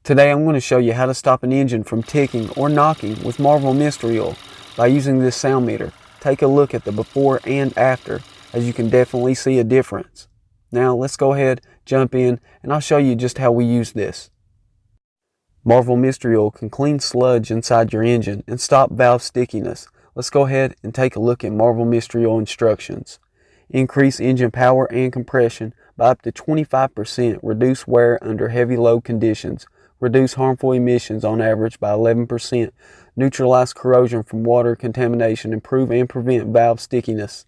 Today I'm going to show you how to stop an engine from ticking or knocking with Marvel Mystery Oil by using this sound meter. Take a look at the before and after, as you can definitely see a difference. Now let's go ahead, jump in, and I'll show you just how we use this. Marvel Mystery Oil can clean sludge inside your engine and stop valve stickiness. Let's go ahead and take a look at Marvel Mystery Oil instructions. Increase engine power and compression by up to 25%, reduce wear under heavy load conditions, reduce harmful emissions on average by 11%, neutralize corrosion from water contamination, improve and prevent valve stickiness.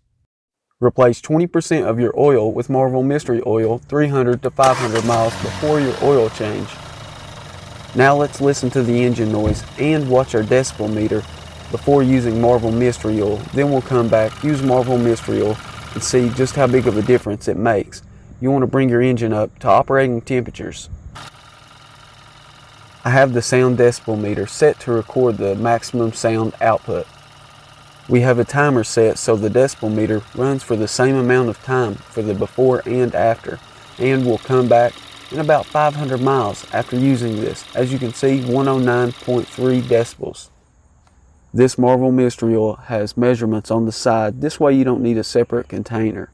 Replace 20% of your oil with Marvel Mystery Oil 300 to 500 miles before your oil change. Now let's listen to the engine noise and watch our decibel meter before using Marvel Mystery Oil. Then we'll come back, use Marvel Mystery Oil, and see just how big of a difference it makes. You want to bring your engine up to operating temperatures. I have the sound decibel meter set to record the maximum sound output. We have a timer set so the decibel meter runs for the same amount of time for the before and after, and we'll come back in about 500 miles after using this. As you can see, 109.3 decibels. This Marvel Mystery Oil has measurements on the side. This way you don't need a separate container.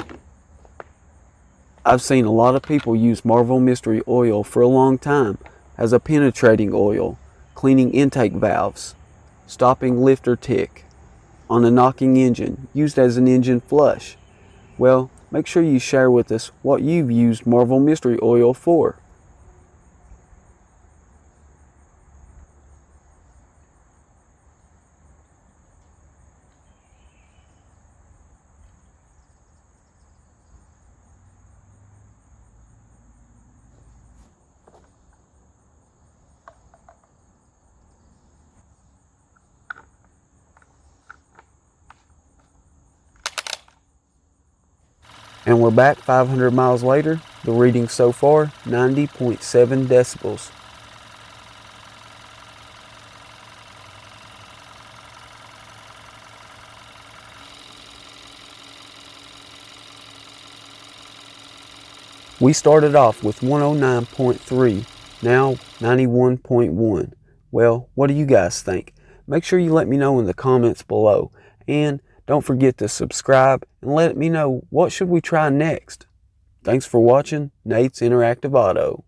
I've seen a lot of people use Marvel Mystery Oil for a long time as a penetrating oil, cleaning intake valves, stopping lifter tick on a knocking engine, used as an engine flush. Well, make sure you share with us what you've used Marvel Mystery Oil for. And we're back 500 miles later. The reading so far, 90.7 decibels. We started off with 109.3, now 91.1. Well, what do you guys think? Make sure you let me know in the comments below. And don't forget to subscribe and let me know what should we try next. Thanks for watching Nate's Interactive Auto.